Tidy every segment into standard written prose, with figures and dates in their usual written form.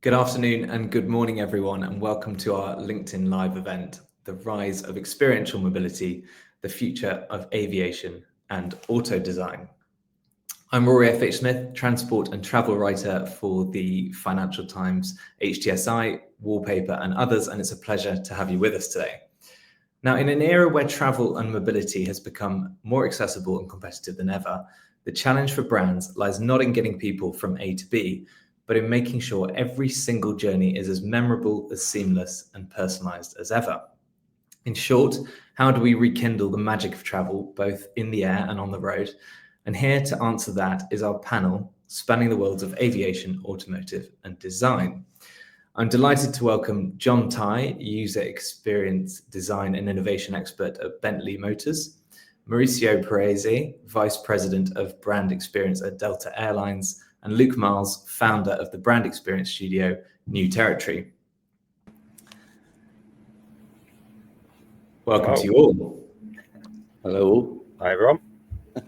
Good afternoon and good morning, everyone, and welcome to our LinkedIn Live event, The Rise of Experiential Mobility, the Future of Aviation and Auto Design. I'm Rory FH Smith, transport and travel writer for the Financial Times HTSI, Wallpaper and others, and it's a pleasure to have you with us today. Now, in an era where travel and mobility has become more accessible and competitive than ever, the challenge for brands lies not in getting people from A to B, but in making sure every single journey is as memorable, as seamless, and personalized as ever. In short, how do we rekindle the magic of travel, both in the air and on the road? And here to answer that is our panel, spanning the worlds of aviation, automotive, and design. I'm delighted to welcome John Tighe, user experience design and innovation expert at Bentley Motors, Mauricio Parise, Vice President of Brand Experience at Delta Airlines, and Luke Miles, founder of the brand experience studio, NewTerritory. Welcome to you all. Hello. Hi, everyone.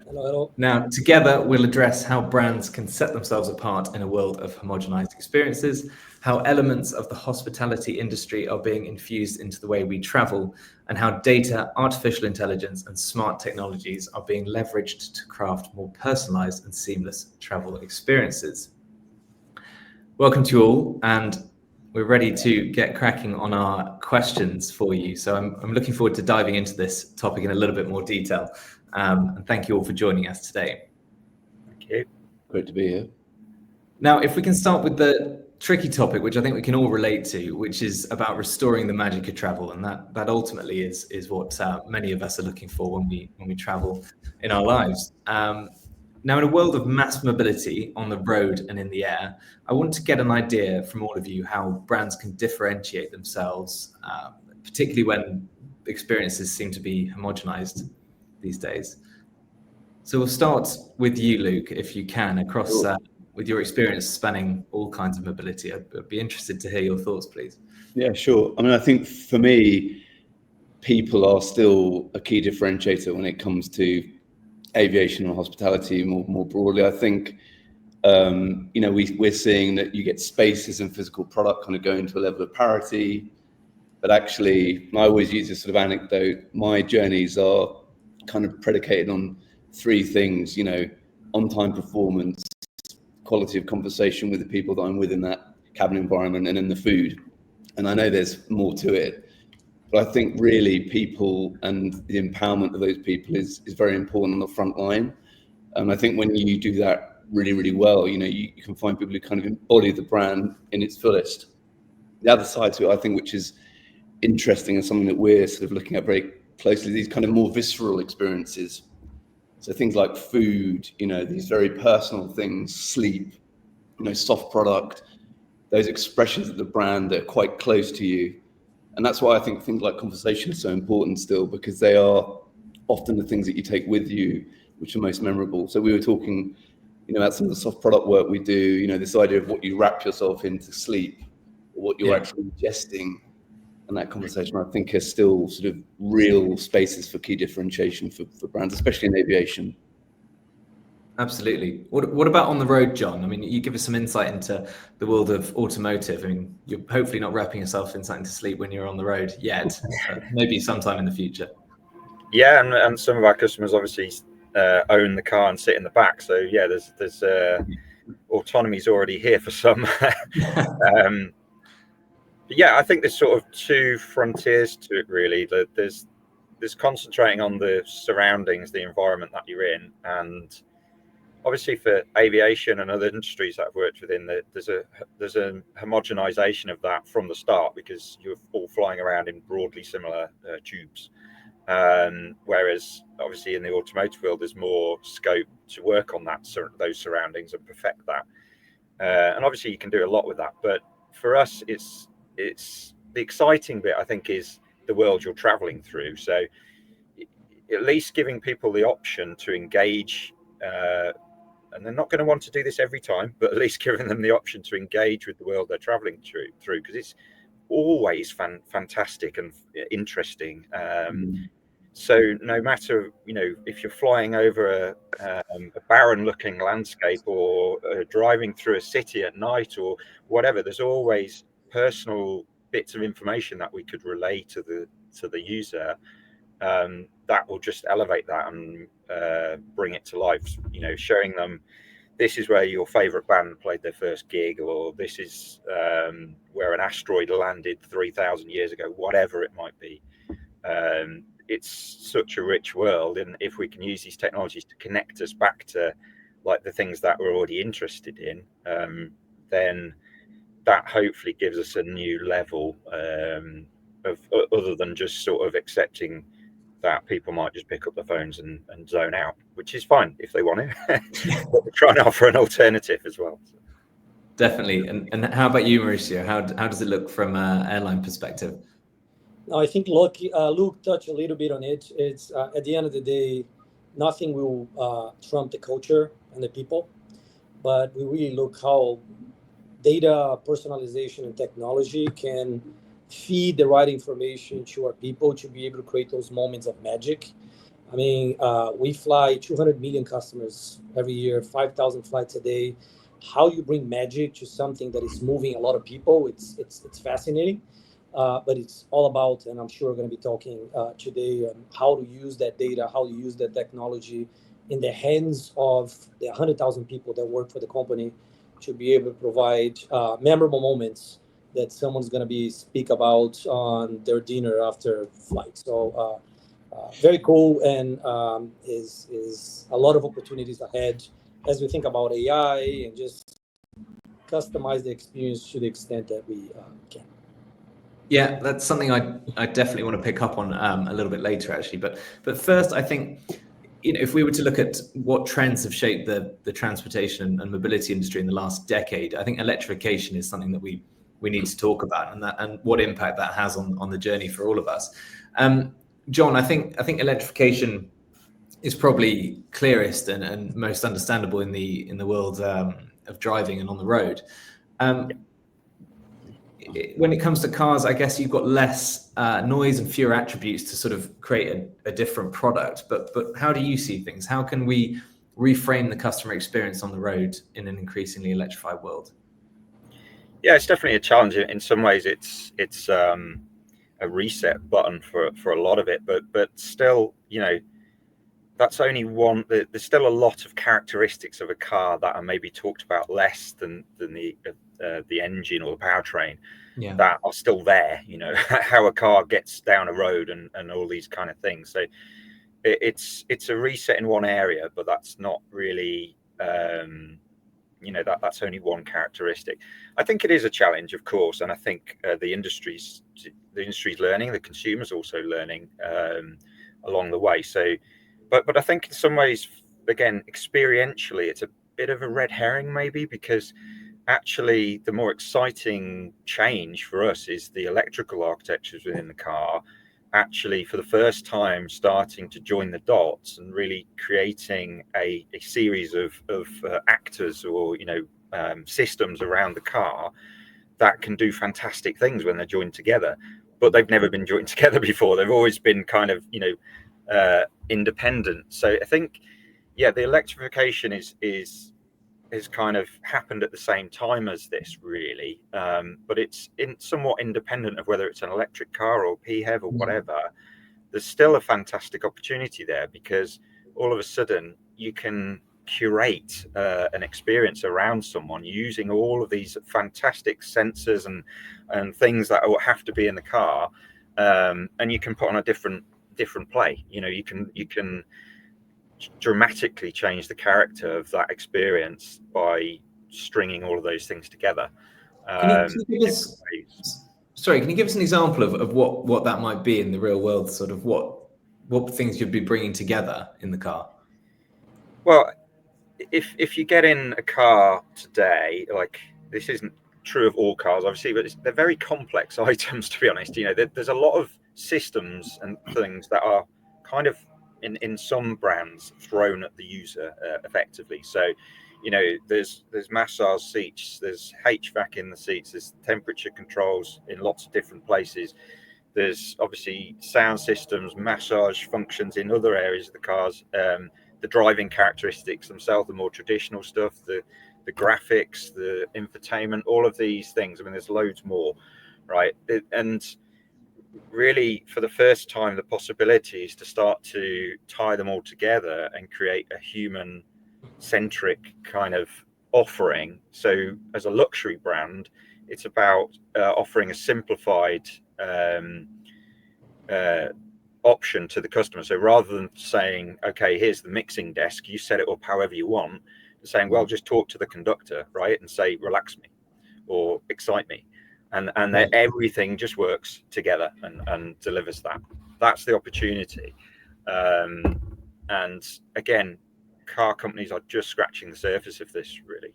Hello. Now, together, we'll address how brands can set themselves apart in a world of homogenized experiences, how elements of the hospitality industry are being infused into the way we travel, and how data, artificial intelligence, and smart technologies are being leveraged to craft more personalized and seamless travel experiences. Welcome to you all, and we're ready to get cracking on our questions for you. So I'm looking forward to diving into this topic in a little bit more detail. And thank you all for joining us today. Thank you. Great to be here. Now, if we can start with the tricky topic, which I think we can all relate to, which is about restoring the magic of travel, and that ultimately is what many of us are looking for when we travel in our lives. Now, in a world of mass mobility on the road and in the air, I want to get an idea from all of you how brands can differentiate themselves, particularly when experiences seem to be homogenized these days. So we'll start with you, Luke, if you can, across with your experience spanning all kinds of mobility. I'd be interested to hear your thoughts, please. Yeah, sure. I mean, I think for me, people are still a key differentiator when it comes to aviation and hospitality more broadly. I think, we're seeing that you get spaces and physical product kind of going to a level of parity. But actually, I always use this sort of anecdote. My journeys are kind of predicated on three things, on-time performance, quality of conversation with the people that I'm with in that cabin environment, and then the food. And I know there's more to it, but I think really people and the empowerment of those people is very important on the front line. And I think when you do that really, really well, you can find people who kind of embody the brand in its fullest. The other side to it, I think, which is interesting and something that we're sort of looking at very closely, these kind of more visceral experiences. So things like food, these very personal things, sleep, soft product, those expressions of the brand that are quite close to you. And that's why I think things like conversation are so important still, because they are often the things that you take with you, which are most memorable. So we were talking, about some of the soft product work we do, this idea of what you wrap yourself into sleep, or what you're actually ingesting. And that conversation, I think, is still sort of real spaces for key differentiation for brands, especially in aviation. Absolutely. What about on the road, John? I mean, you give us some insight into the world of automotive. I mean, you're hopefully not wrapping yourself in something to sleep when you're on the road yet, maybe sometime in the future. Yeah, and some of our customers obviously own the car and sit in the back. So yeah, there's autonomy's already here for some. But yeah, I think there's sort of two frontiers to it, really. There's concentrating on the surroundings, the environment that you're in, and obviously for aviation and other industries that I've worked within, there's a homogenization of that from the start, because you're all flying around in broadly similar tubes. Whereas obviously in the automotive world, there's more scope to work on those surroundings and perfect that. And obviously you can do a lot with that. But for us, it's the exciting bit, I think, is the world you're traveling through. So at least giving people the option to engage, and they're not going to want to do this every time, but at least giving them the option to engage with the world they're traveling through, because it's always fantastic and interesting. So no matter, if you're flying over a barren looking landscape or driving through a city at night or whatever, there's always personal bits of information that we could relay to the user, that will just elevate that and bring it to life, showing them this is where your favorite band played their first gig, or this is where an asteroid landed 3,000 years ago, whatever it might be. It's such a rich world, and if we can use these technologies to connect us back to like the things that we're already interested in, then that hopefully gives us a new level of other than just sort of accepting that people might just pick up the phones and zone out, which is fine if they want to. But we're trying to offer an alternative as well. Definitely. And how about you, Mauricio? How does it look from an airline perspective? I think Luke touched a little bit on it. It's at the end of the day, nothing will trump the culture and the people, but we really look how data personalization and technology can feed the right information to our people to be able to create those moments of magic. I mean, we fly 200 million customers every year, 5,000 flights a day. How you bring magic to something that is moving a lot of people, it's fascinating. But it's all about, and I'm sure we're going to be talking today, on how to use that data, how to use that technology in the hands of the 100,000 people that work for the company to be able to provide memorable moments that someone's going to be speak about on their dinner after flight. So very cool, and is a lot of opportunities ahead as we think about AI and just customize the experience to the extent that we can. Yeah, that's something I definitely want to pick up on a little bit later, actually. But first, I think, if we were to look at what trends have shaped the transportation and mobility industry in the last decade, I think electrification is something that we need to talk about, and what impact that has on the journey for all of us. John, I think electrification is probably clearest and most understandable in the world of driving and on the road. When it comes to cars, I guess you've got less noise and fewer attributes to sort of create a different product. But how do you see things? How can we reframe the customer experience on the road in an increasingly electrified world? Yeah, it's definitely a challenge. In some ways, it's a reset button for a lot of it. But still, that's only one. There's still a lot of characteristics of a car that are maybe talked about less than the engine or the powertrain, that are still there. How a car gets down a road and all these kind of things. So it's a reset in one area, but that's not really that's only one characteristic. I think it is a challenge, of course, and I think the industry's learning, the consumer's also learning along the way. So. But I think in some ways, again, experientially, it's a bit of a red herring maybe, because actually the more exciting change for us is the electrical architectures within the car, actually for the first time starting to join the dots and really creating a series of actors or systems around the car that can do fantastic things when they're joined together. But they've never been joined together before. They've always been kind of independent. So I think, the electrification is kind of happened at the same time as this, really, but it's somewhat independent of whether it's an electric car or PHEV or whatever. There's still a fantastic opportunity there, because all of a sudden you can curate an experience around someone using all of these fantastic sensors and things that will have to be in the car, and you can put on a different play. You can dramatically change the character of that experience by stringing all of those things together. Can you give us an example of what that might be in the real world? Sort of what things you'd be bringing together in the car? Well, if you get in a car today, like, this isn't true of all cars, obviously, but they're very complex items, to be honest. There's a lot of systems and things that are kind of in some brands thrown at the user effectively. So there's massage seats, there's HVAC in the seats, there's temperature controls in lots of different places. There's obviously sound systems, massage functions in other areas of the cars, the driving characteristics themselves, the more traditional stuff, the graphics, the infotainment, all of these things. I mean, there's loads more, right? And really, for the first time, the possibility is to start to tie them all together and create a human-centric kind of offering. So as a luxury brand, it's about offering a simplified option to the customer. So rather than saying, okay, here's the mixing desk, you set it up however you want, saying, well, just talk to the conductor, right, and say, relax me or excite me, and then everything just works together and delivers that. That's the opportunity. And again, car companies are just scratching the surface of this, really.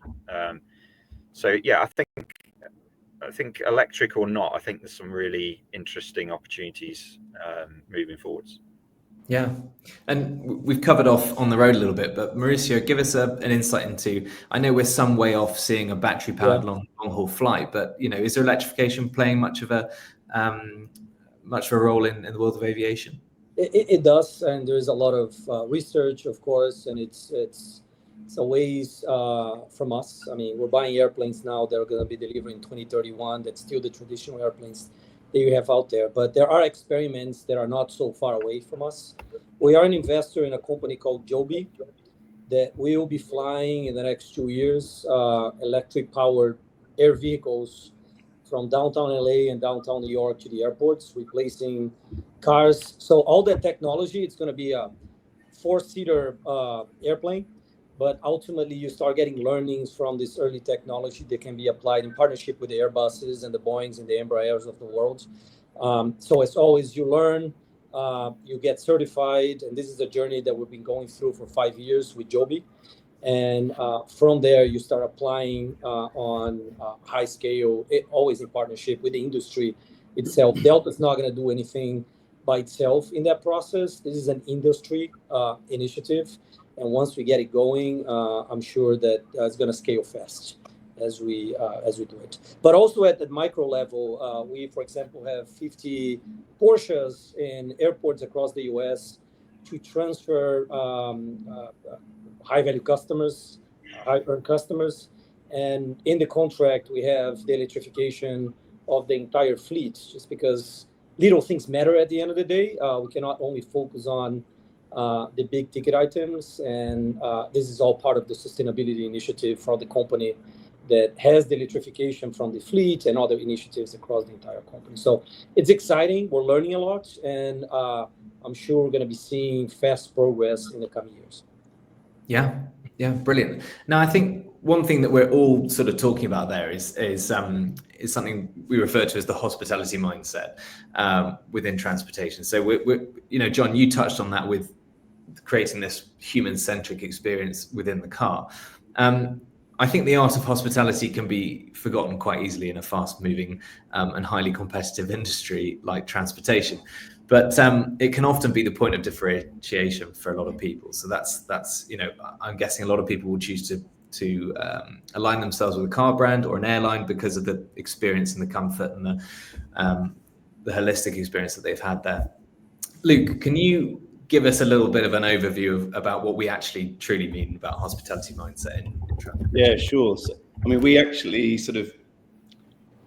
So yeah, I think electric or not, I think there's some really interesting opportunities moving forwards. Yeah, and we've covered off on the road a little bit, but Mauricio, give us an insight into, I know we're some way off seeing a battery powered long haul flight, but is there electrification playing much of a role in the world of aviation? It does, and there's a lot of research, of course, and it's a ways from us. I mean, we're buying airplanes now that are going to be delivered in 2031. That's still the traditional airplanes that you have out there. But there are experiments that are not so far away from us. We are an investor in a company called Joby that will be flying in the next 2 years electric-powered air vehicles from downtown LA and downtown New York to the airports, replacing cars. So all that technology, it's going to be a 4-seater airplane. But ultimately, you start getting learnings from this early technology that can be applied in partnership with the Airbuses and the Boeings and the Embraers of the world. So as always, you learn, you get certified, and this is a journey that we've been going through for 5 years with Joby. And from there, you start applying on high scale, always in partnership with the industry itself. Delta's not going to do anything by itself in that process. This is an industry initiative. And once we get it going, I'm sure that it's going to scale fast as we do it. But also at the micro level, we, for example, have 50 Porsches in airports across the U.S. to transfer high-value customers, high-earned customers. And in the contract, we have the electrification of the entire fleet, just because little things matter at the end of the day. We cannot only focus on the big ticket items, and this is all part of the sustainability initiative for the company that has the electrification from the fleet and other initiatives across the entire company. So it's exciting. We're learning a lot, and I'm sure we're going to be seeing fast progress in the coming years. Yeah, brilliant. Now, I think one thing that we're all sort of talking about there is something we refer to as the hospitality mindset within transportation. So we're John, you touched on that with creating this human-centric experience within the car. I think the art of hospitality can be forgotten quite easily in a fast-moving and highly competitive industry like transportation. But it can often be the point of differentiation for a lot of people. So that's I'm guessing a lot of people will choose to align themselves with a car brand or an airline because of the experience and the comfort and the holistic experience that they've had there. Luke, can you give us a little bit of an overview about what we actually truly mean about hospitality mindset in transportation? Yeah, sure. So, I mean, we actually sort of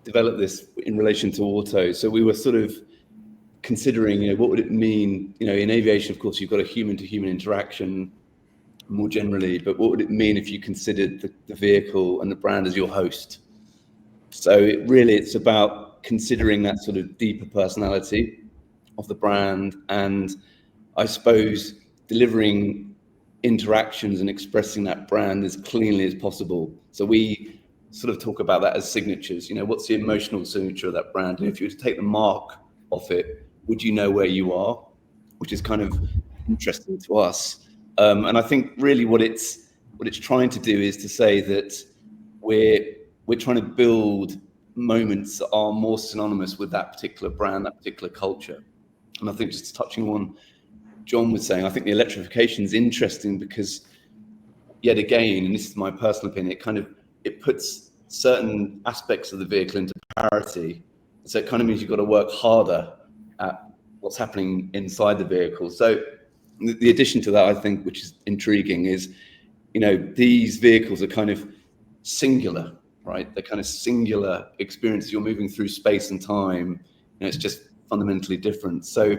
developed this in relation to auto. So we were sort of considering, what would it mean? In aviation, of course, you've got a human-to-human interaction more generally, but what would it mean if you considered the vehicle and the brand as your host? So it's about considering that sort of deeper personality of the brand, and I suppose delivering interactions and expressing that brand as cleanly as possible. So we sort of talk about that as signatures. What's the emotional signature of that brand? And if you were to take the mark off it, would you know where you are? Which is kind of interesting to us. And I think really what it's trying to do is to say that we're trying to build moments that are more synonymous with that particular brand, that particular culture. And I think just touching on John was saying, I think the electrification is interesting because, yet again, and this is my personal opinion, it puts certain aspects of the vehicle into parity. So it kind of means you've got to work harder at what's happening inside the vehicle. So the addition to that, I think, which is intriguing, is, these vehicles are kind of singular, right? They're kind of singular experiences. You're moving through space and time, it's just fundamentally different. So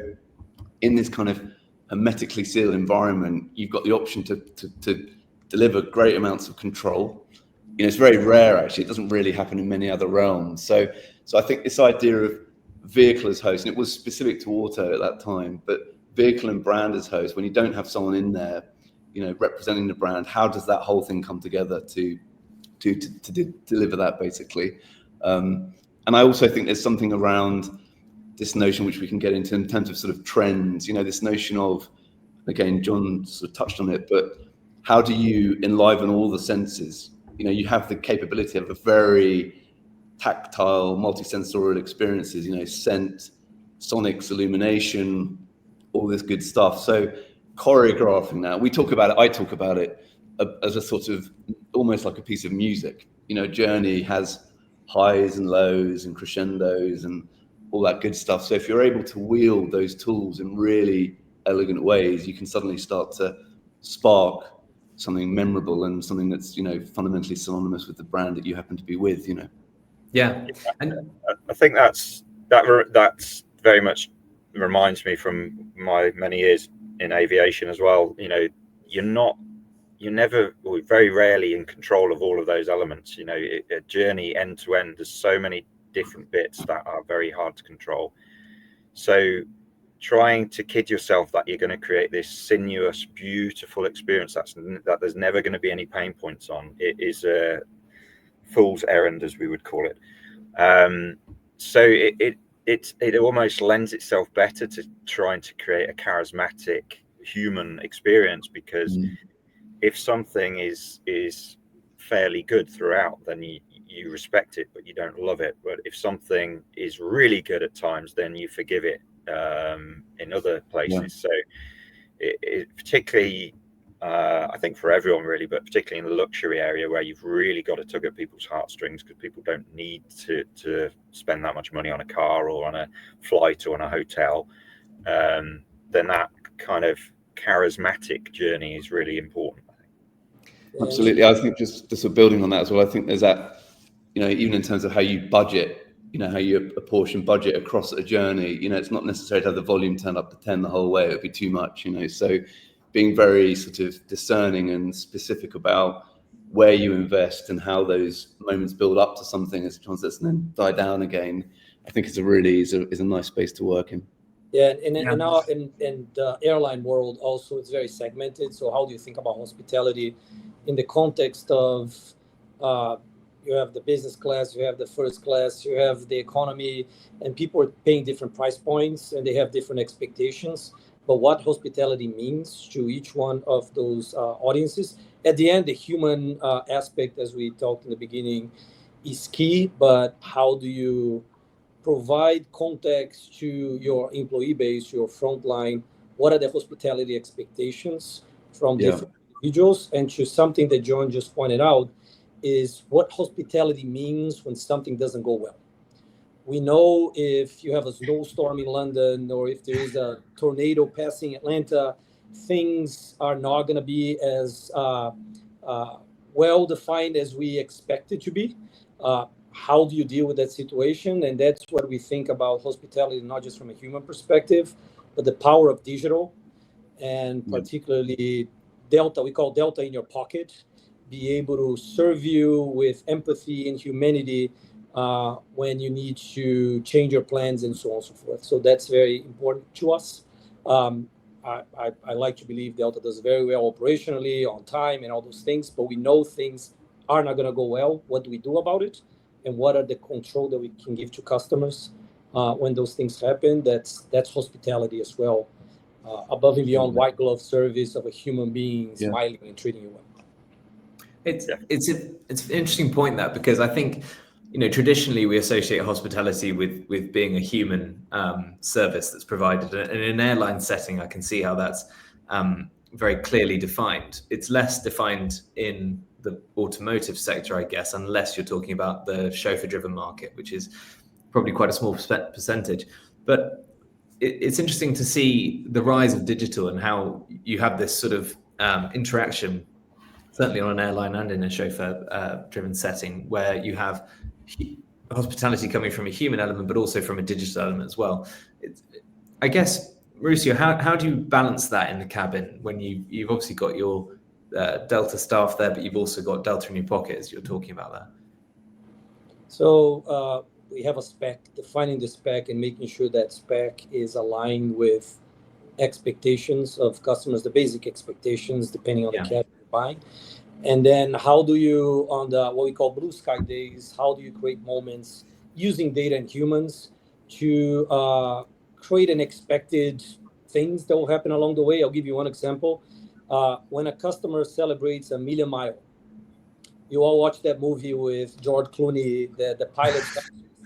in this kind of hermetically sealed environment, you've got the option to deliver great amounts of control. It's very rare, actually. It doesn't really happen in many other realms. So I think this idea of vehicle as host, and it was specific to auto at that time, but vehicle and brand as host, when you don't have someone in there, representing the brand, how does that whole thing come together to deliver that, basically? And I also think there's something around this notion, which we can get into in terms of sort of trends, this notion of, again, John sort of touched on it, but how do you enliven all the senses? You have the capability of a very tactile, multi-sensorial experiences, scent, sonics, illumination, all this good stuff. So choreographing that, I talk about it as a sort of almost like a piece of music. Journey has highs and lows and crescendos and all that good stuff. So if you're able to wield those tools in really elegant ways, you can suddenly start to spark something memorable and something that's, fundamentally synonymous with the brand that you happen to be with, Yeah. And I think that's very much reminds me from my many years in aviation as well. You're never, or very rarely, in control of all of those elements. A journey end to end, there's so many different bits that are very hard to control. So trying to kid yourself that you're going to create this sinuous, beautiful experience that there's never going to be any pain points on, it is a fool's errand, as we would call it. So it almost lends itself better to trying to create a charismatic human experience, because if something is fairly good throughout, then you respect it, but you don't love it. But if something is really good at times, then you forgive it in other places. Yeah. So it particularly, I think for everyone really, but particularly in the luxury area where you've really got to tug at people's heartstrings, because people don't need to spend that much money on a car or on a flight or on a hotel, then that kind of charismatic journey is really important, I think. Absolutely. I think just sort of building on that as well, I think there's that, even in terms of how you budget, how you apportion budget across a journey, it's not necessary to have the volume turn up to 10 the whole way. It would be too much, so being very sort of discerning and specific about where you invest and how those moments build up to something as transits and then die down again, I think is a nice space to work in. Yeah, in the airline world also, it's very segmented. So how do you think about hospitality in the context of you have the business class, you have the first class, you have the economy, and people are paying different price points and they have different expectations. But what hospitality means to each one of those audiences, at the end, the human aspect, as we talked in the beginning, is key. But how do you provide context to your employee base, your frontline? What are the hospitality expectations from different individuals? And to something that John just pointed out is what hospitality means when something doesn't go well. We know if you have a snowstorm in London or if there is a tornado passing Atlanta, things are not going to be as well defined as we expect it to be. How do you deal with that situation? And that's what we think about hospitality, not just from a human perspective, but the power of digital, and particularly Delta, we call Delta in your pocket, be able to serve you with empathy and humanity when you need to change your plans and so on and so forth. So that's very important to us. I like to believe Delta does very well operationally, on time, and all those things, but we know things are not going to go well. What do we do about it? And what are the control that we can give to customers when those things happen? That's hospitality as well, above and beyond white glove service of a human being smiling and treating you well. It's an interesting point, that, because I think traditionally we associate hospitality with being a human service that's provided, and in an airline setting I can see how that's very clearly defined. It's less defined in the automotive sector, I guess, unless you're talking about the chauffeur-driven market, which is probably quite a small percentage. But it's interesting to see the rise of digital and how you have this sort of interaction, certainly on an airline and in a chauffeur-driven setting, where you have hospitality coming from a human element, but also from a digital element as well. I guess, Mauricio, how do you balance that in the cabin when you've obviously got your Delta staff there, but you've also got Delta in your pocket, as you're talking about that? So we have a spec, defining the spec and making sure that spec is aligned with expectations of customers, the basic expectations, depending on the cabin you're buying. And then how do you, on the what we call blue sky days, how do you create moments using data and humans to create unexpected things that will happen along the way? I'll give you one example. When a customer celebrates a million mile, you all watched that movie with George Clooney, the pilot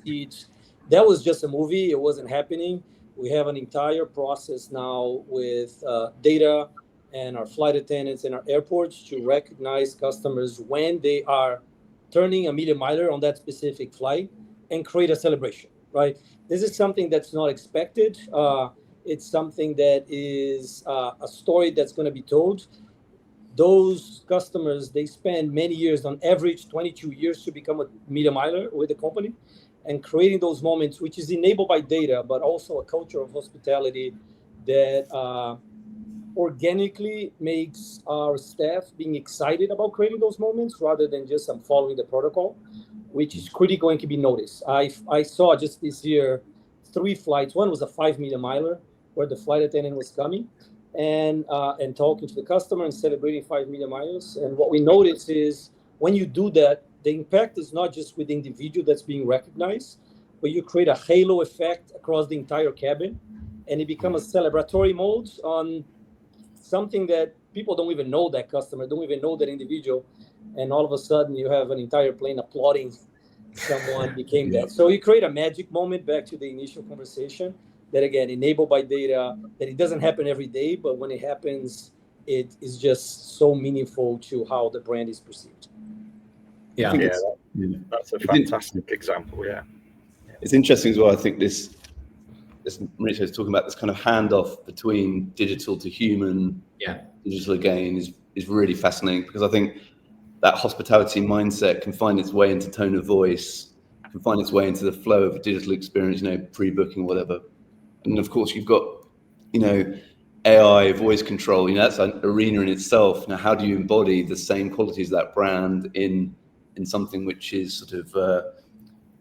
seats. That was just a movie. It wasn't happening. We have an entire process now with data and our flight attendants in our airports to recognize customers when they are turning a million miler on that specific flight and create a celebration, right? This is something that's not expected. It's something that is a story that's going to be told. Those customers, they spend many years, on average 22 years, to become a million miler with the company, and creating those moments, which is enabled by data, but also a culture of hospitality that organically makes our staff being excited about creating those moments rather than just following the protocol, which is critical and can be noticed. I saw just this year 3 flights. One was a 5 million miler where the flight attendant was coming and talking to the customer and celebrating 5 million miles. And what we noticed is when you do that, the impact is not just with the individual that's being recognized, but you create a halo effect across the entire cabin, and it becomes a celebratory mode on something that people don't even know, that customer, don't even know that individual, and all of a sudden you have an entire plane applauding someone became that. So you create a magic moment, back to the initial conversation, that again, enabled by data, that it doesn't happen every day, but when it happens, it is just so meaningful to how the brand is perceived. Yeah, that's a fantastic example. Yeah, it's interesting as well. I think this Mauricio is talking about this kind of handoff between digital to human, digital again, is really fascinating, because I think that hospitality mindset can find its way into tone of voice, can find its way into the flow of a digital experience, pre-booking, whatever. And of course, you've got, AI, voice control, that's an arena in itself. Now, how do you embody the same qualities of that brand in something which is sort of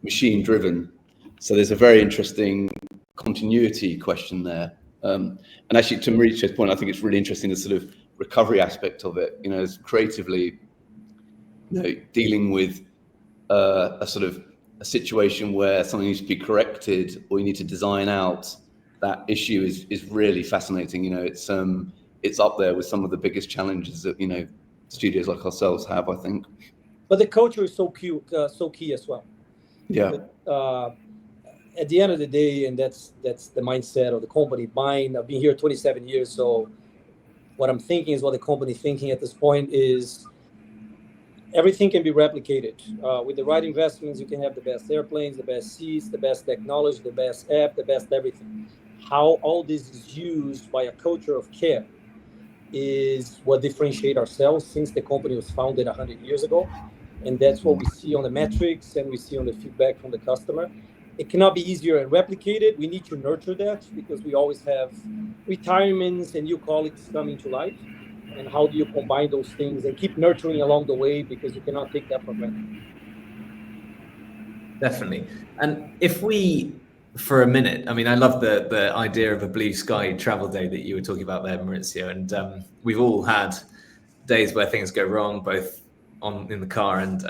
machine driven? So there's a very interesting continuity question there. And actually, to Mauricio's point, I think it's really interesting, the sort of recovery aspect of it, as creatively, dealing with a sort of a situation where something needs to be corrected, or you need to design out that issue is really fascinating. It's up there with some of the biggest challenges that, studios like ourselves have, I think. But the culture is so key as well. Yeah. At the end of the day, and that's the mindset of the company. Mine, I've been here 27 years, so what I'm thinking is what the company thinking at this point is everything can be replicated. With the right investments, you can have the best airplanes, the best seats, the best technology, the best app, the best everything. How all this is used by a culture of care is what differentiates ourselves since the company was founded 100 years ago. And that's what we see on the metrics and we see on the feedback from the customer. It cannot be easier and replicated. We need to nurture that because we always have retirements and new colleagues coming to life. And how do you combine those things and keep nurturing along the way, because you cannot take that for granted. Definitely. And if we, for a minute, I love the idea of a blue sky travel day that you were talking about there, Mauricio. And we've all had days where things go wrong, both in the car and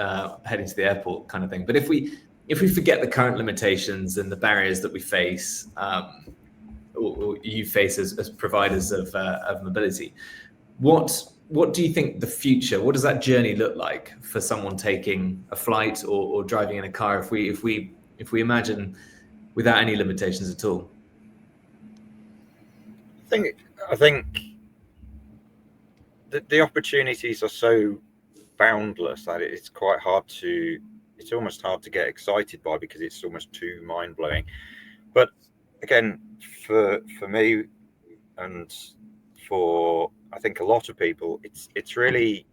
heading to the airport kind of thing. But if we forget the current limitations and the barriers that we face, or you face as providers of mobility, what do you think the future? What does that journey look like for someone taking a flight or driving in a car? If we imagine without any limitations at all. I think the opportunities are so boundless that it's almost hard to get excited by, because it's almost too mind blowing. But again, for me and for I think a lot of people, it's really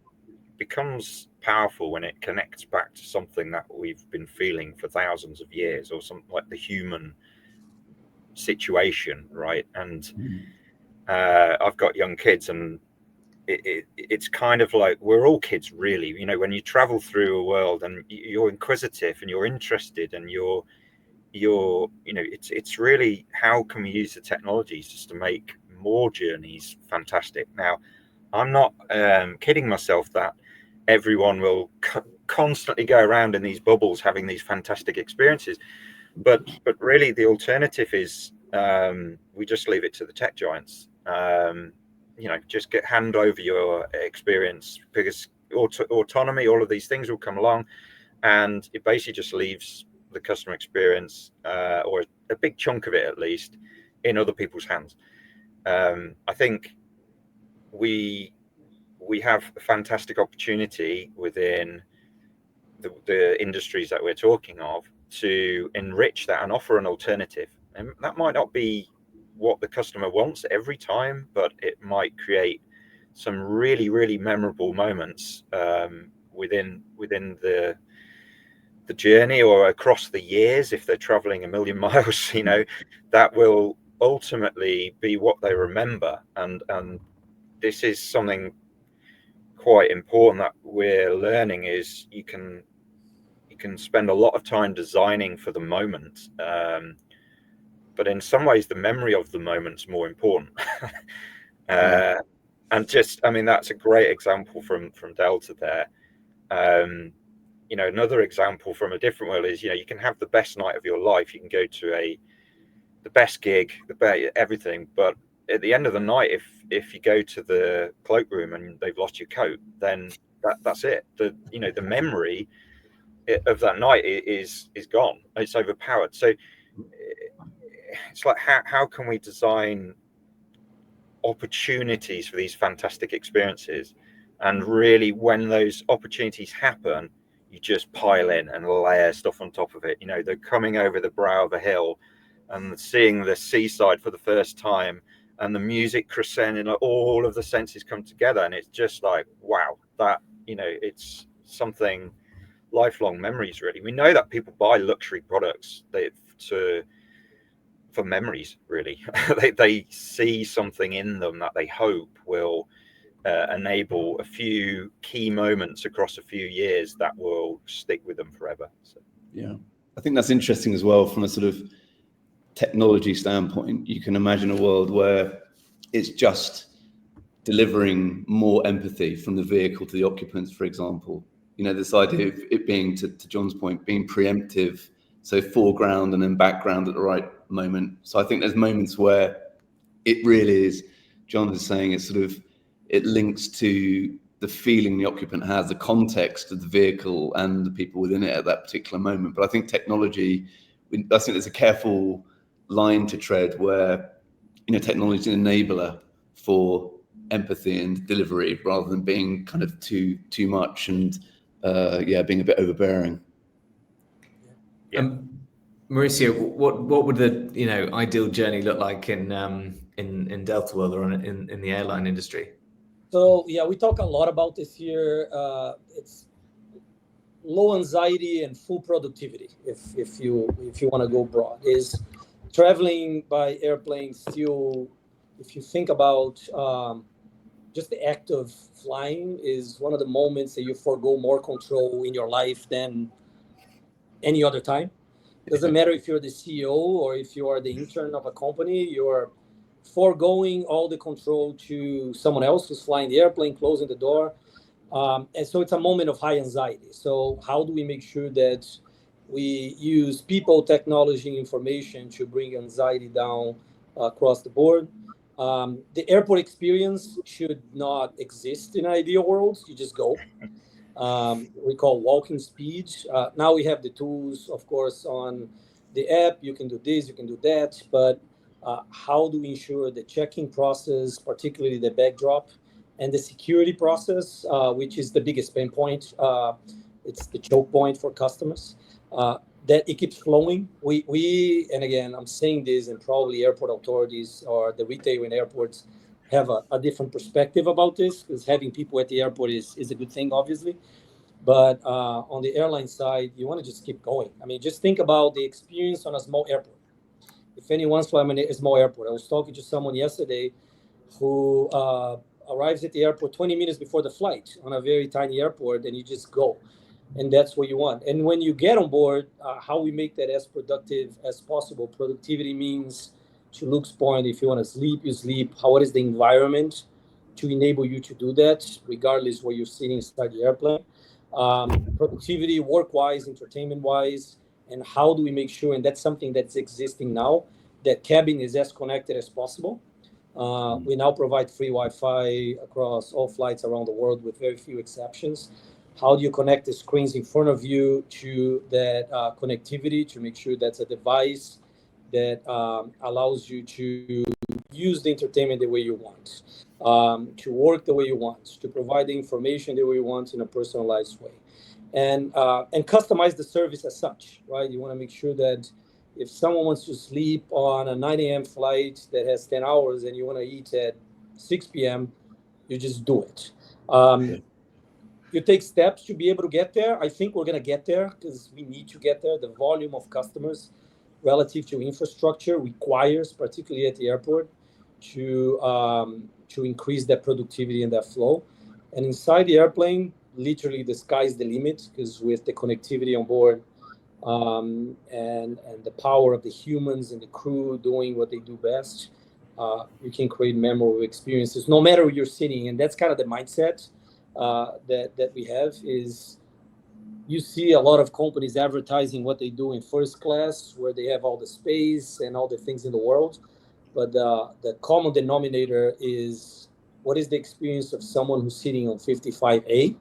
becomes powerful when it connects back to something that we've been feeling for thousands of years, or something like the human situation, right? And I've got young kids, and it's kind of like we're all kids, really. You know, when you travel through a world and you're inquisitive and you're interested and you're you know, it's really how can we use the technologies just to make more journeys fantastic. Now, I'm not kidding myself that everyone will constantly go around in these bubbles having these fantastic experiences, but really the alternative is we just leave it to the tech giants. You know, just hand over your experience, because autonomy, all of these things will come along, and it basically just leaves the customer experience, or a big chunk of it at least, in other people's hands. I think we have a fantastic opportunity within the industries that we're talking of to enrich that and offer an alternative. And that might not be what the customer wants every time, but it might create some really, really memorable moments within the journey, or across the years if they're traveling 1,000,000 miles, you know, that will ultimately be what they remember. And this is something quite important that we're learning, is you can spend a lot of time designing for the moment, but in some ways the memory of the moment's more important. And just, I mean, that's a great example from Delta there. You know, another example from a different world is, you know, you can have the best night of your life, you can go to the best gig, everything, but at the end of the night, if you go to the cloakroom and they've lost your coat, then that's it. You know, the memory of that night is gone. It's overpowered. So it's like, how can we design opportunities for these fantastic experiences? And really, when those opportunities happen, you just pile in and layer stuff on top of it. You know, they're coming over the brow of a hill and seeing the seaside for the first time, and the music crescending, all of the senses come together, and it's just like, wow, that, you know, it's something, lifelong memories, really. We know that people buy luxury products for memories, really. they see something in them that they hope will enable a few key moments across a few years that will stick with them forever. So yeah, I think that's interesting as well from a sort of technology standpoint. You can imagine a world where it's just delivering more empathy from the vehicle to the occupants, for example. You know, this idea of it being, to John's point, being preemptive, so foreground and then background at the right moment. So I think there's moments where it really is, John is saying, it's sort of, it links to the feeling the occupant has, the context of the vehicle and the people within it at that particular moment. But I think technology, I think there's a careful line to tread where, you know, technology is an enabler for empathy and delivery rather than being kind of too much and being a bit overbearing. Mauricio, what would the, you know, ideal journey look like in Delta World or in the airline industry? So yeah, we talk a lot about this here. It's low anxiety and full productivity. If you want to go broad, is traveling by airplane still, if you think about just the act of flying, is one of the moments that you forego more control in your life than any other time. Doesn't matter if you're the CEO or if you are the intern of a company, you're foregoing all the control to someone else who's flying the airplane, closing the door. And so it's a moment of high anxiety. So how do we make sure that we use people, technology, information to bring anxiety down across the board? The airport experience should not exist in an ideal world. You just go. We call walking speed. Now we have the tools, of course, on the app. You can do this, you can do that. But how do we ensure the checking process, particularly the backdrop, and the security process, which is the biggest pain point? It's the choke point for customers. that it keeps flowing. We and again, I'm saying this, and probably airport authorities or the retail in airports have a different perspective about this, because having people at the airport is a good thing, obviously. But on the airline side, you want to just keep going. I mean, just think about the experience on a small airport. If anyone's flying a small airport, I was talking to someone yesterday who arrives at the airport 20 minutes before the flight on a very tiny airport, and you just go. And that's what you want. And when you get on board, how we make that as productive as possible. Productivity means, to Luke's point, if you want to sleep, you sleep. What is the environment to enable you to do that, regardless where you're sitting inside the airplane? Productivity, work-wise, entertainment-wise, and how do we make sure, and that's something that's existing now, that cabin is as connected as possible. We now provide free Wi-Fi across all flights around the world with very few exceptions. How do you connect the screens in front of you to that connectivity to make sure that's a device that allows you to use the entertainment the way you want, to work the way you want, to provide the information the way you want in a personalized way, and customize the service as such, right? You want to make sure that if someone wants to sleep on a 9 a.m. flight that has 10 hours and you want to eat at 6 p.m., you just do it. You take steps to be able to get there. I think we're going to get there because we need to get there. The volume of customers relative to infrastructure requires, particularly at the airport, to increase that productivity and that flow. And inside the airplane, literally the sky's the limit, because with the connectivity on board and the power of the humans and the crew doing what they do best, you can create memorable experiences no matter where you're sitting. And that's kind of the mindset that we have. Is you see a lot of companies advertising what they do in first class, where they have all the space and all the things in the world, but the common denominator is, what is the experience of someone who's sitting on 55A,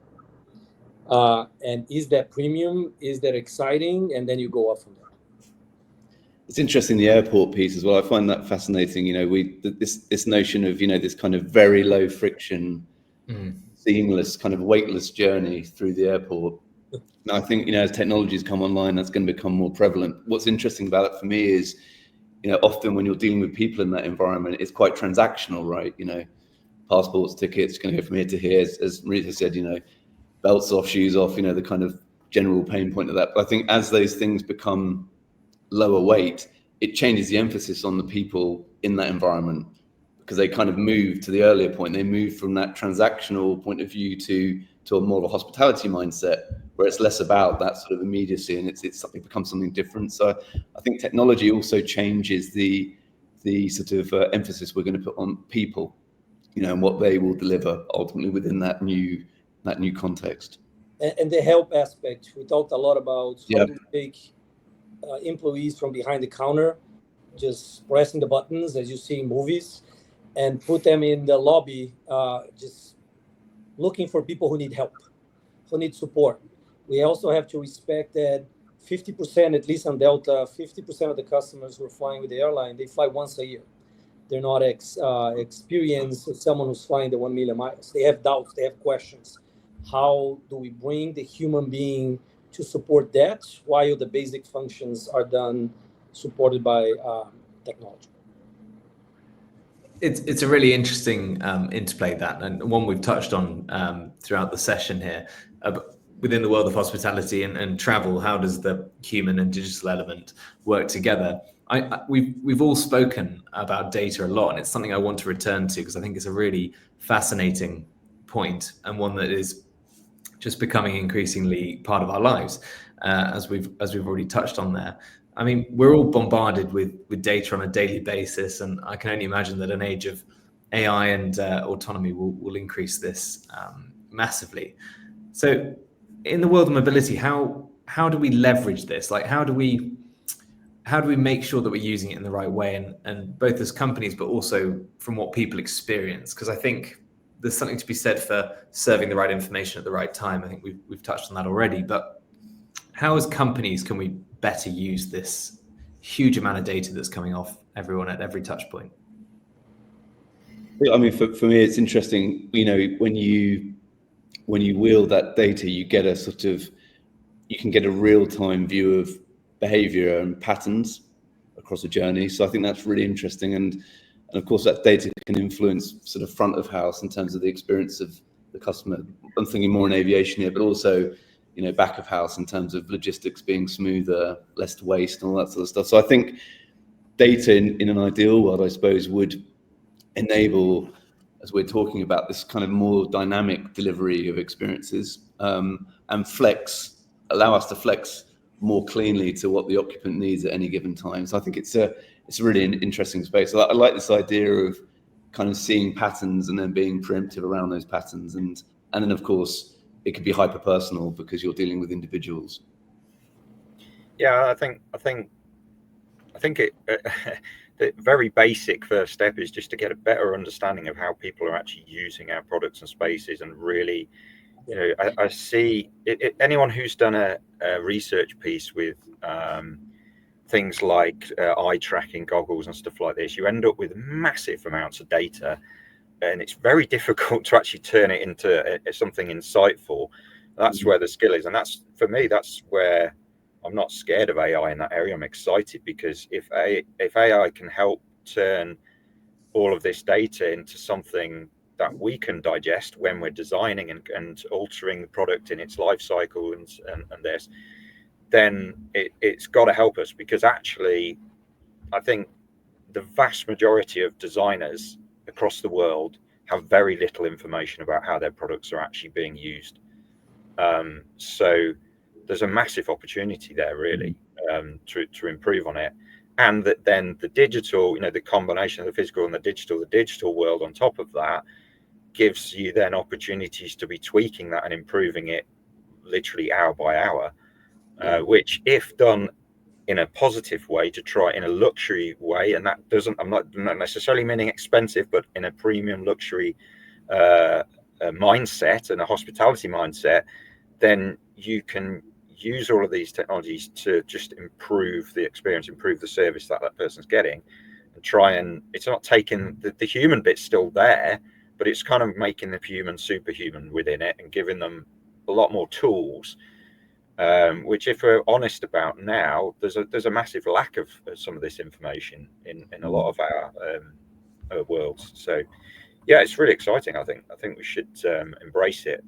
and is that premium, is that exciting, and then you go up from there. It's interesting, the airport piece as well. I find that fascinating. This notion of this kind of very low friction, seamless, kind of weightless journey through the airport. And I think as technologies come online, that's going to become more prevalent. What's interesting about it for me is, often when you're dealing with people in that environment, it's quite transactional, right? Passports, tickets, going to go from here to here. As Mauricio said, belts off, shoes off. The kind of general pain point of that. But I think as those things become lower weight, it changes the emphasis on the people in that environment, because they kind of move to the earlier point. They move from that transactional point of view to a more of a hospitality mindset, where it's less about that sort of immediacy, and it becomes something different. So I think technology also changes the sort of emphasis we're going to put on people, and what they will deliver ultimately within that new context. And the help aspect, we talked a lot about how to take employees from behind the counter, just pressing the buttons as you see in movies, and put them in the lobby, just looking for people who need help, who need support. We also have to respect that 50%, at least on Delta, 50% of the customers who are flying with the airline, they fly once a year. They're not experienced as someone who's flying the 1 million miles. They have doubts, they have questions. How do we bring the human being to support that while the basic functions are done supported by technology? It's a really interesting interplay, that, and one we've touched on throughout the session here. Within the world of hospitality and travel, how does the human and digital element work together? We've all spoken about data a lot, and it's something I want to return to, because I think it's a really fascinating point, and one that is just becoming increasingly part of our lives, as we've already touched on there. I mean, we're all bombarded with data on a daily basis, and I can only imagine that an age of AI and autonomy will increase this massively. So in the world of mobility, how do we leverage this? Like, how do we make sure that we're using it in the right way, and both as companies, but also from what people experience? Because I think there's something to be said for serving the right information at the right time. I think we've touched on that already, but how as companies can we better use this huge amount of data that's coming off everyone at every touch point? I mean, for me, it's interesting, when you wheel that data, you can get a real-time view of behavior and patterns across a journey. So I think that's really interesting. And of course, that data can influence sort of front of house in terms of the experience of the customer. I'm thinking more in aviation here, but also, you know, back of house in terms of logistics being smoother, less waste, and all that sort of stuff. So I think data in an ideal world, I suppose, would enable, as we're talking about, this kind of more dynamic delivery of experiences, and allow us to flex more cleanly to what the occupant needs at any given time. So I think it's a really interesting space. I like this idea of kind of seeing patterns and then being preemptive around those patterns, and then of course it could be hyper personal because you're dealing with individuals. Yeah, I think it. The very basic first step is just to get a better understanding of how people are actually using our products and spaces, and really, you know, I see anyone who's done a research piece with things like eye tracking goggles and stuff like this, you end up with massive amounts of data, and it's very difficult to actually turn it into something insightful. That's where the skill is, and that's, for me, that's where I'm not scared of AI in that area. I'm excited because if AI can help turn all of this data into something that we can digest when we're designing and altering the product in its life cycle and this, then it's got to help us, because actually I think the vast majority of designers across the world have very little information about how their products are actually being used. So there's a massive opportunity there, really, to improve on it. And that then the digital, you know, the combination of the physical and the digital world on top of that gives you then opportunities to be tweaking that and improving it literally hour by hour, which, if done in a positive way, to try in a luxury way, and that doesn't, I'm not necessarily meaning expensive, but in a premium luxury mindset and a hospitality mindset, then you can use all of these technologies to just improve the experience, improve the service that person's getting, and try and, it's not taking the human bit's still there, but it's kind of making the human superhuman within it and giving them a lot more tools, which, if we're honest about now, there's a massive lack of some of this information in a lot of our worlds. So yeah, it's really exciting. I think we should embrace it,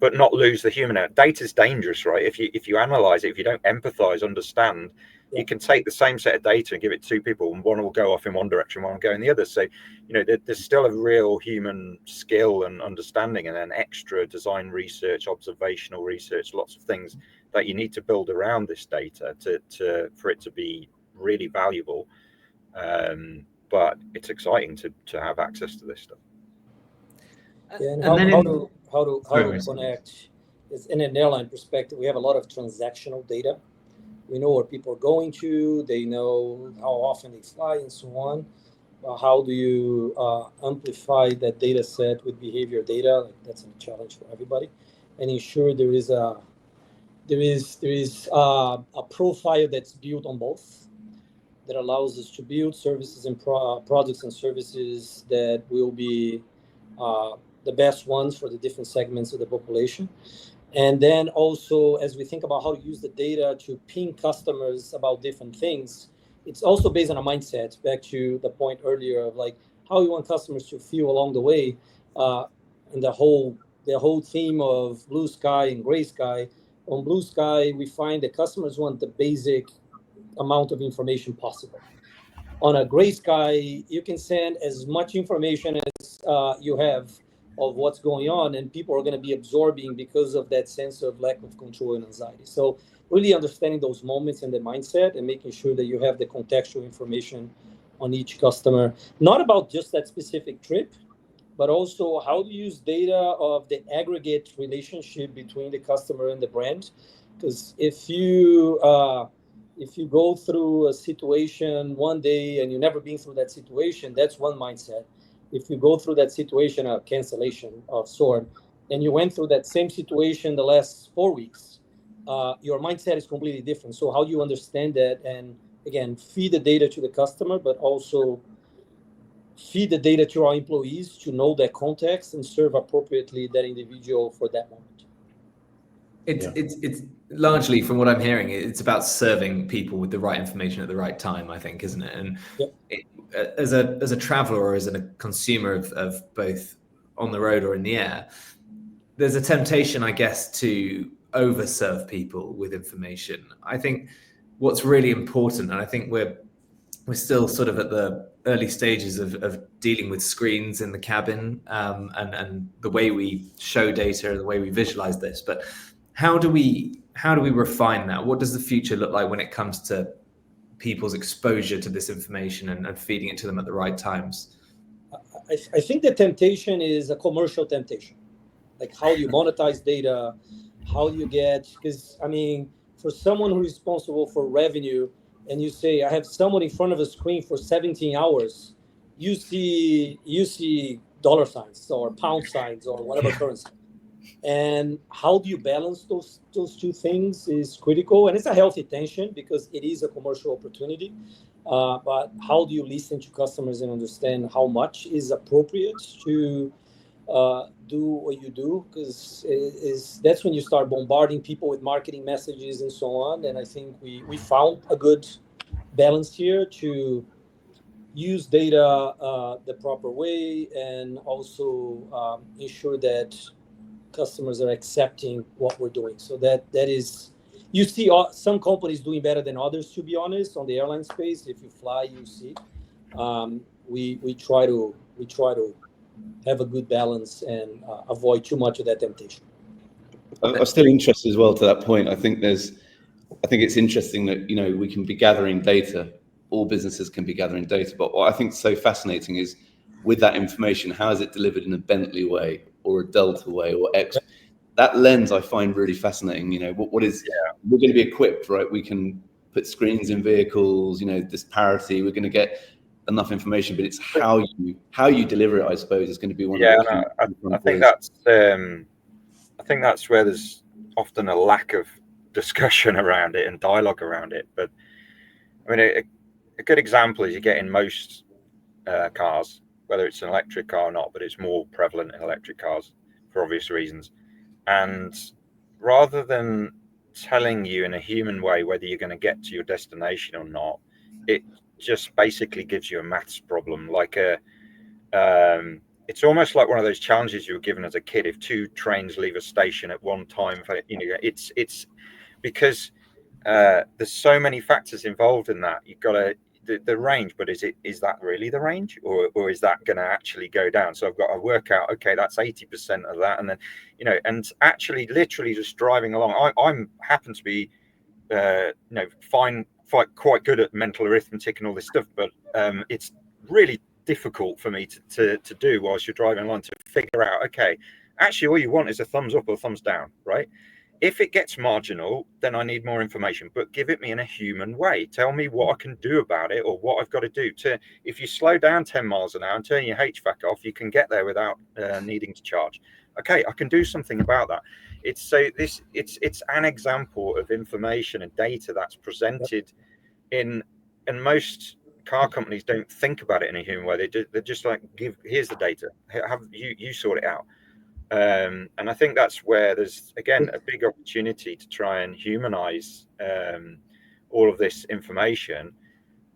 but not lose the human out. Data's dangerous, right? If you analyze it, if you don't empathize, understand, you can take the same set of data and give it to two people, and one will go off in one direction, one will go in the other. So, you know, there's still a real human skill and understanding, and then extra design research, observational research, lots of things that you need to build around this data for it to be really valuable. But it's exciting to have access to this stuff. Yeah, and how to connect is, in an airline perspective, we have a lot of transactional data. We know where people are going to, they know how often they fly and so on. How do you amplify that data set with behavior data? Like, that's a challenge for everybody, and ensure there is a profile that's built on both, that allows us to build services and products and services that will be the best ones for the different segments of the population. And then also, as we think about how to use the data to ping customers about different things, it's also based on a mindset, back to the point earlier of like how you want customers to feel along the way. And the whole theme of blue sky and gray sky. On blue sky, we find that customers want the basic amount of information possible. On a gray sky, you can send as much information as you have of what's going on, and people are going to be absorbing because of that sense of lack of control and anxiety. So really understanding those moments and the mindset, and making sure that you have the contextual information on each customer, not about just that specific trip, but also how to use data of the aggregate relationship between the customer and the brand. Because if you go through a situation one day and you've never been through that situation, that's one mindset. If you go through that situation, a cancellation of sort, and you went through that same situation the last 4 weeks, your mindset is completely different. So how do you understand that? And again, feed the data to the customer, but also feed the data to our employees to know their context and serve appropriately that individual for that moment. It's largely, from what I'm hearing, it's about serving people with the right information at the right time, I think, isn't it? And as a traveler or as a consumer of both on the road or in the air, there's a temptation, I guess, to overserve people with information. I think what's really important, and I think we're still sort of at the early stages of dealing with screens in the cabin, and the way we show data, the way we visualize this. But how do we refine that? What does the future look like when it comes to people's exposure to this information and feeding it to them at the right times? I think the temptation is a commercial temptation. Like, how do you monetize data? How do you get, because I mean, for someone who's responsible for revenue, and you say, I have someone in front of a screen for 17 hours, you see dollar signs or pound signs or whatever currency. And how do you balance those two things is critical. And it's a healthy tension because it is a commercial opportunity. But how do you listen to customers and understand how much is appropriate to do what you do? Because that's when you start bombarding people with marketing messages and so on. And I think we found a good balance here to use data the proper way and also ensure that customers are accepting what we're doing. So that is, you see some companies doing better than others, to be honest, on the airline space. If you fly, you see. We try to have a good balance and avoid too much of that temptation. I'm still interested as well to that point. I think it's interesting that, you know, we can be gathering data. All businesses can be gathering data, but what I think is so fascinating is, with that information, how is it delivered in a Bentley way or a Delta way or X? That lens I find really fascinating. You know, what is, we're going to be equipped, right? We can put screens in vehicles, you know, this parity, we're going to get enough information, but it's how you deliver it, I suppose, is going to be one of the key. I think that's where there's often a lack of discussion around it and dialogue around it. But I mean, a good example is you get in most cars, whether it's an electric car or not, but it's more prevalent in electric cars for obvious reasons. And rather than telling you in a human way whether you're going to get to your destination or not, it just basically gives you a maths problem. Like it's almost like one of those challenges you were given as a kid. If two trains leave a station at one time, you know, it's because there's so many factors involved in that. You've got the range, but is that really the range, or is that going to actually go down? So I've got to work out, okay, that's 80% of that, and then, you know, and actually literally just driving along. I'm happen to be you know, quite good at mental arithmetic and all this stuff, but it's really difficult for me to do whilst you're driving along, to figure out, okay, actually all you want is a thumbs up or thumbs down, right? If it gets marginal, then I need more information, but give it me in a human way. Tell me what I can do about it, or what I've got to do. If you slow down 10 miles an hour and turn your HVAC off, you can get there without needing to charge. Okay, I can do something about that. It's an example of information and data that's presented in, and most car companies don't think about it in a human way. They're just like, here's the data, have you sort it out. And I think that's where there's, again, a big opportunity to try and humanize all of this information.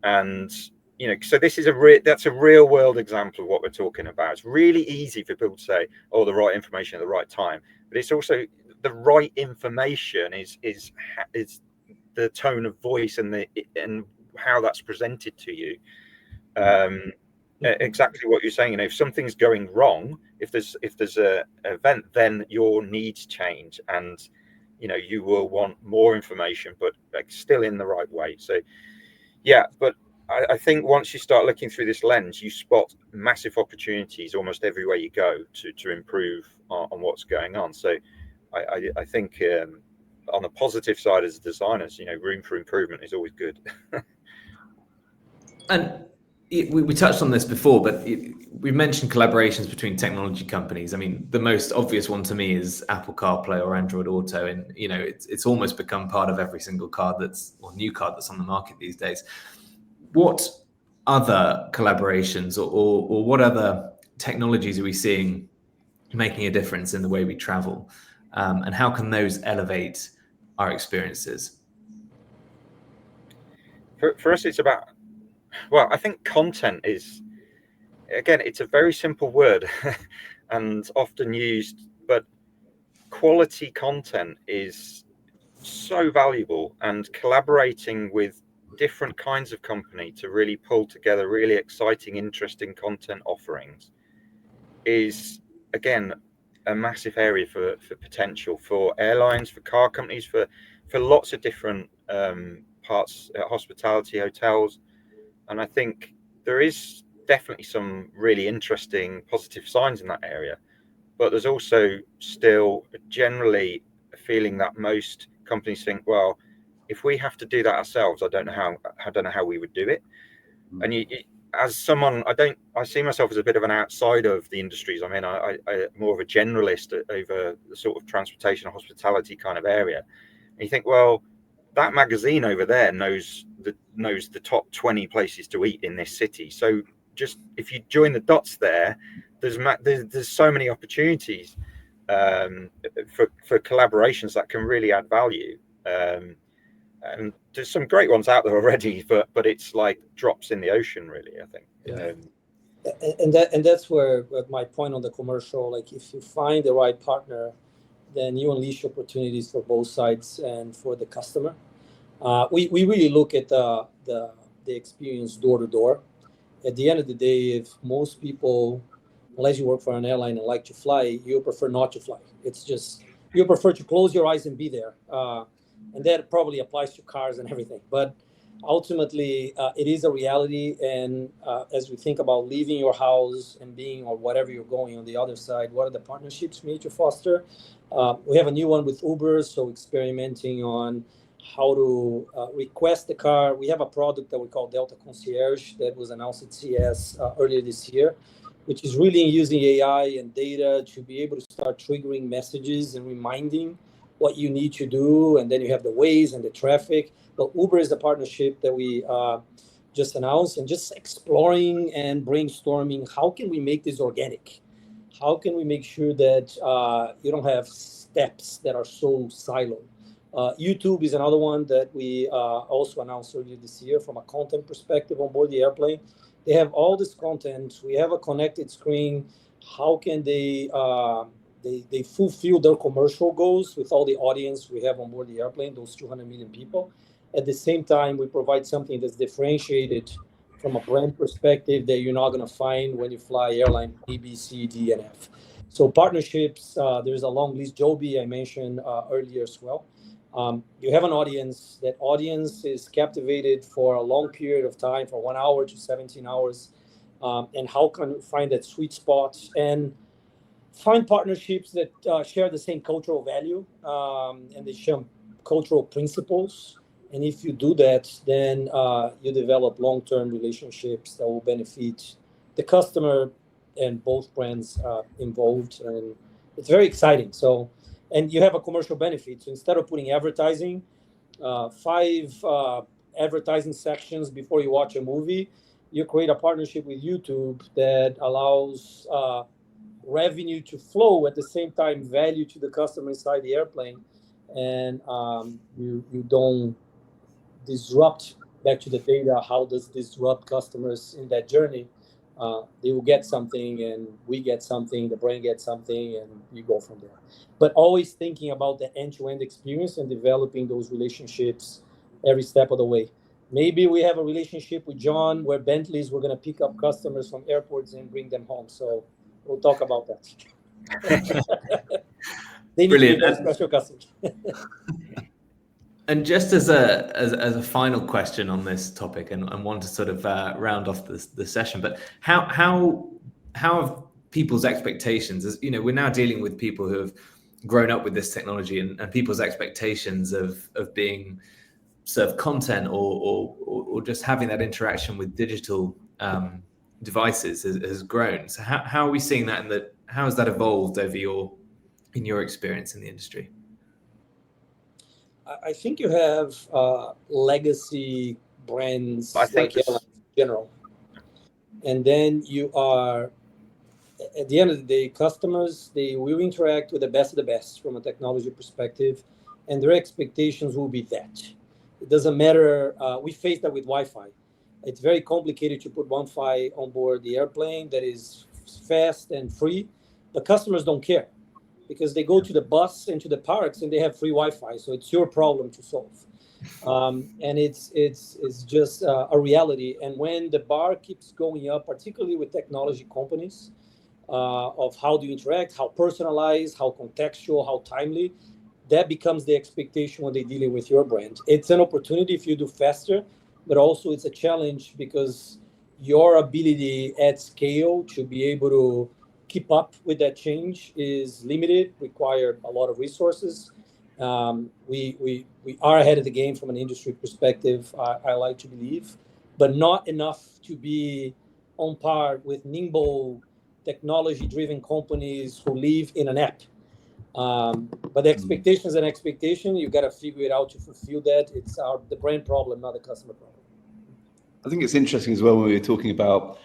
And, you know, so this is that's a real world example of what we're talking about. It's really easy for people to say, oh, the right information at the right time, but it's also the right information is the tone of voice and how that's presented to you. Exactly what you're saying. You know, if something's going wrong, if there's a event, then your needs change, and, you know, you will want more information, but like still in the right way. So yeah, but I think once you start looking through this lens, you spot massive opportunities almost everywhere you go to improve on what's going on. So I think on the positive side, as designers, you know, room for improvement is always good. And we touched on this before, but we mentioned collaborations between technology companies. I mean, the most obvious one to me is Apple CarPlay or Android Auto, and, you know, it's almost become part of every single car new car that's on the market these days. What other collaborations or what other technologies are we seeing making a difference in the way we travel? and how can those elevate our experiences? For us, it's about, well, I think content is, again, it's a very simple word and often used, but quality content is so valuable, and collaborating with different kinds of company to really pull together really exciting, interesting content offerings is, again, a massive area for potential for airlines, for car companies, for lots of different parts, hospitality, hotels. And I think there is definitely some really interesting positive signs in that area, but there's also still generally a feeling that most companies think, well, if we have to do that ourselves, I don't know how we would do it. And as someone, I see myself as a bit of an outsider of the industries I'm in. I'm more of a generalist over the sort of transportation and hospitality kind of area. And you think, well, that magazine over there knows the top 20 places to eat in this city. So just if you join the dots there, there's so many opportunities for collaborations that can really add value. And there's some great ones out there already, but it's like drops in the ocean, really, I think. Yeah. And that's where my point on the commercial, like if you find the right partner, then you unleash opportunities for both sides and for the customer. We really look at the experience door to door. At the end of the day, if most people, unless you work for an airline and like to fly, you prefer not to fly. It's just, you prefer to close your eyes and be there. And that probably applies to cars and everything. But ultimately, it is a reality. And as we think about leaving your house and being, or whatever you're going on the other side, what are the partnerships we need to foster? We have a new one with Uber, so experimenting on how to request the car. We have a product that we call Delta Concierge that was announced at CES earlier this year, which is really using AI and data to be able to start triggering messages and reminding what you need to do. And then you have the Waze and the traffic. But Uber is the partnership that we just announced, and just exploring and brainstorming, how can we make this organic? How can we make sure that you don't have steps that are so siloed? YouTube is another one that we also announced earlier this year from a content perspective on board the airplane. They have all this content. We have a connected screen. How can they fulfill their commercial goals with all the audience we have on board the airplane, those 200 million people? At the same time, we provide something that's differentiated from a brand perspective that you're not going to find when you fly airline A, B, C, D, and F. So partnerships, there's a long list. Joby, I mentioned earlier as well. You have an audience. That audience is captivated for a long period of time, for 1 hour to 17 hours. And how can you find that sweet spot and find partnerships that share the same cultural value and they share cultural principles. And if you do that, then you develop long-term relationships that will benefit the customer and both brands involved. And it's very exciting. So, and you have a commercial benefit. So instead of putting advertising, 5 advertising sections before you watch a movie, you create a partnership with YouTube that allows revenue to flow, at the same time value to the customer inside the airplane. And you don't disrupt, back to the data, how does disrupt customers in that journey? They will get something and we get something, the brand gets something, and you go from there. But always thinking about the end-to-end experience and developing those relationships every step of the way. Maybe we have a relationship with John where Bentley's, we're going to pick up customers from airports and bring them home. So we'll talk about that. They need Brilliant. to be very special customers. And just as a final question on this topic, and want to sort of round off the session, but how have people's expectations, as you know, we're now dealing with people who have grown up with this technology, and people's expectations of being served content or just having that interaction with digital devices has grown. So how are we seeing that, and how has that evolved over in your experience in the industry? I think you have legacy brands like airlines in general. And then you are at the end of the day, customers, they will interact with the best of the best from a technology perspective, and their expectations will be that. It doesn't matter. We face that with Wi-Fi. It's very complicated to put Wi-Fi on board the airplane that is fast and free, but customers don't care because they go to the bus and to the parks and they have free Wi-Fi. So it's your problem to solve. And it's just a reality. And when the bar keeps going up, particularly with technology companies, of how do you interact, how personalized, how contextual, how timely, that becomes the expectation when they're dealing with your brand. It's an opportunity if you do faster, but also it's a challenge because your ability at scale to be able to keep up with that change is limited, require a lot of resources. We are ahead of the game from an industry perspective, I like to believe, but not enough to be on par with nimble, technology-driven companies who live in an app. But the expectation is an expectation. You got to figure it out to fulfill that. It's the brand problem, not the customer problem. I think it's interesting as well when we were talking about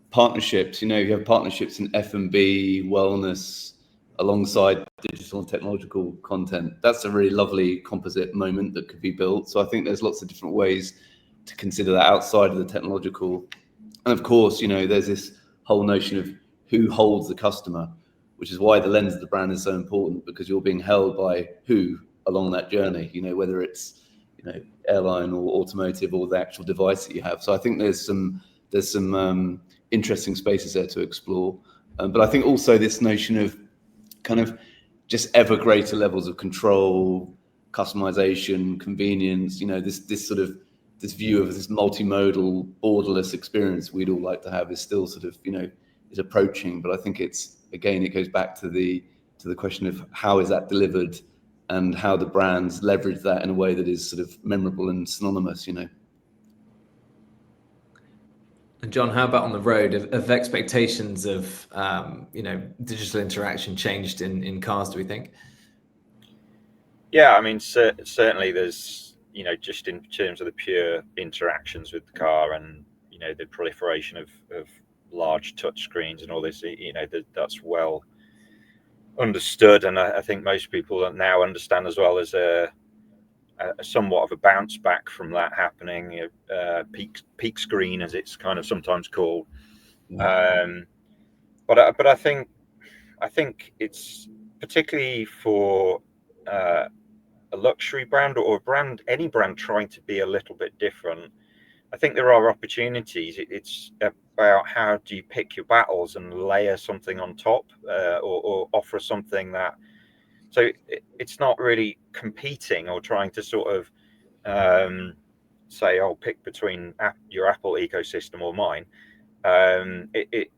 partnerships. You have partnerships in F&B, wellness, alongside digital and technological content. That's a really lovely composite moment that could be built. So I think there's lots of different ways to consider that outside of the technological. And of course, there's this whole notion of who holds the customer, which is why the lens of the brand is so important, because you're being held by who along that journey, whether it's, airline or automotive or the actual device that you have. So I think there's some interesting spaces there to explore. But I think also this notion of kind of just ever greater levels of control, customization, convenience, this view of this multimodal, borderless experience we'd all like to have is still sort of, is approaching. But I think it goes back to the question of how is that delivered and how the brands leverage that in a way that is sort of memorable and synonymous, And John, how about on the road? Have expectations of digital interaction changed in cars, do we think? Yeah, I mean, certainly there's, just in terms of the pure interactions with the car and, the proliferation of large touch screens and all this, that's well understood. And I think most people now understand as well as a somewhat of a bounce back from that happening, peak screen as it's kind of sometimes called. But I think it's particularly for a luxury brand or any brand trying to be a little bit different. I think there are opportunities. It's about how do you pick your battles and layer something on top, or offer something that. So it's not really competing or trying to sort of say, "Oh, pick between your Apple ecosystem or mine."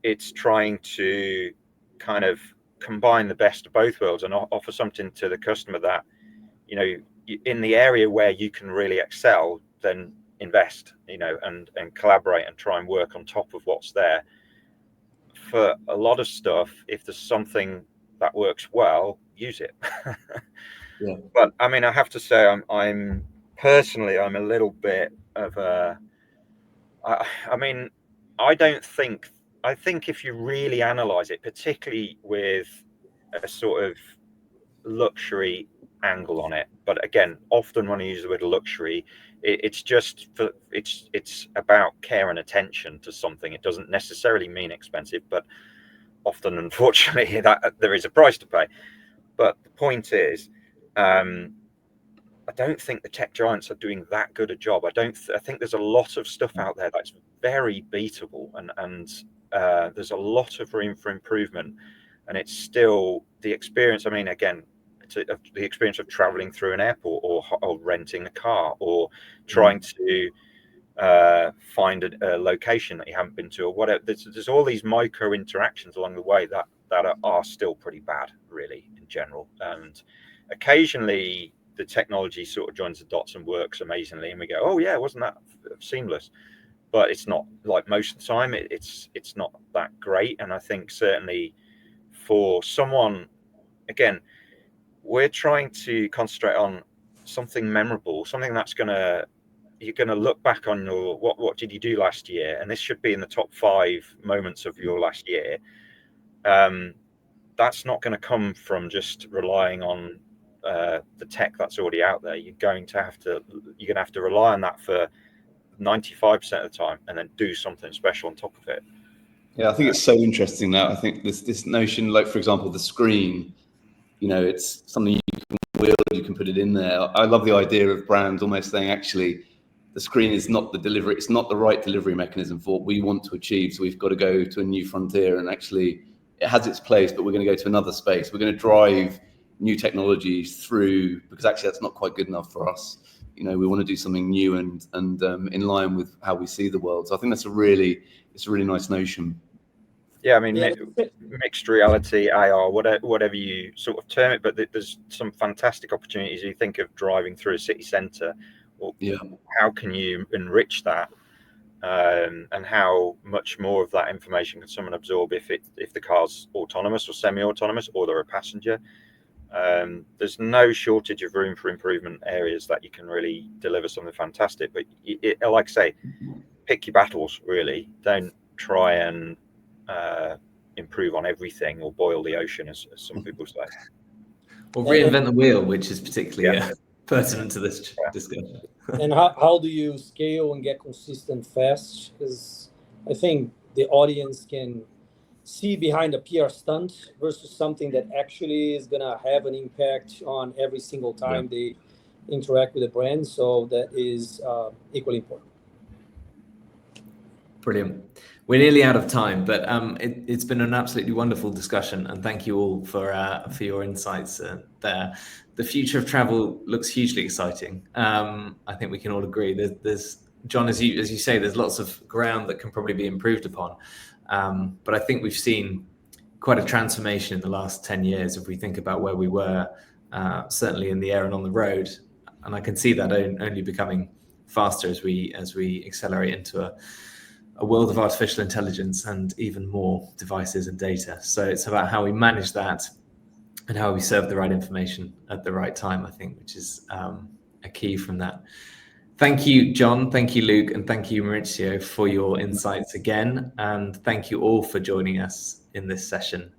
It's trying to kind of combine the best of both worlds and offer something to the customer that, in the area where you can really excel, then invest, and collaborate and try and work on top of what's there. For a lot of stuff, if there's something that works well, use it. Yeah. But I mean, I have to say, I'm personally, I'm a little bit of a. I think if you really analyze it, particularly with a sort of luxury angle on it, but again, often when I use the word luxury, it's just it's about care and attention to something. It doesn't necessarily mean expensive, but often, unfortunately, that there is a price to pay. But the point is, I don't think the tech giants are doing that good a job. I think there's a lot of stuff out there that's very beatable, and there's a lot of room for improvement. And it's still the experience. I mean, again, the experience of traveling through an airport or renting a car or trying to find a location that you haven't been to or whatever. There's all these micro interactions along the way that are still pretty bad, really, in general. And occasionally the technology sort of joins the dots and works amazingly, and we go, "Oh yeah, wasn't that seamless?" But it's not, like most of the time. It's not that great. And I think certainly for someone, again, we're trying to concentrate on something memorable, something that's you're gonna look back on your what did you do last year, and this should be in the top 5 moments of your last year. that's not going to come from just relying on the tech that's already out there. You're going to have to rely on that for 95% of the time, and then do something special on top of it. Yeah, I think it's so interesting now. I think this notion, like for example, the screen, it's something you can wield, you can put it in there. I love the idea of brands almost saying, actually, the screen is not the delivery, it's not the right delivery mechanism for what we want to achieve. So we've got to go to a new frontier, and actually it has its place, but we're going to go to another space. We're going to drive new technologies through, because actually that's not quite good enough for us. We want to do something new and in line with how we see the world. So I think it's a really nice notion. Yeah, I mean, mixed reality, AR, whatever you sort of term it, but there's some fantastic opportunities. You think of driving through a city centre, how can you enrich that, and how much more of that information can someone absorb if the car's autonomous or semi-autonomous, or they're a passenger? There's no shortage of room for improvement areas that you can really deliver something fantastic. But like I say, pick your battles, really. Don't try and improve on everything or boil the ocean, as some people say. Or reinvent the wheel, which is particularly pertinent to this discussion. And how do you scale and get consistent fast? Because I think the audience can see behind a PR stunt versus something that actually is going to have an impact on every single time they interact with the brand. So that is equally important. Brilliant. We're nearly out of time, but it's been an absolutely wonderful discussion, and thank you all for your insights there. The future of travel looks hugely exciting. I think we can all agree. There's John, as you say, there's lots of ground that can probably be improved upon, but I think we've seen quite a transformation in the last 10 years if we think about where we were, certainly in the air and on the road, and I can see that only becoming faster as we accelerate into a world of artificial intelligence and even more devices and data. So it's about how we manage that and how we serve the right information at the right time, I think, which is a key from that. Thank you, John. Thank you, Luke. And thank you, Mauricio, for your insights again. And thank you all for joining us in this session.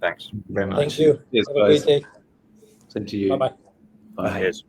Thanks. Thank you very much. Thank you. Yes, Have a great day. Same to you. Bye-bye. Bye. Cheers.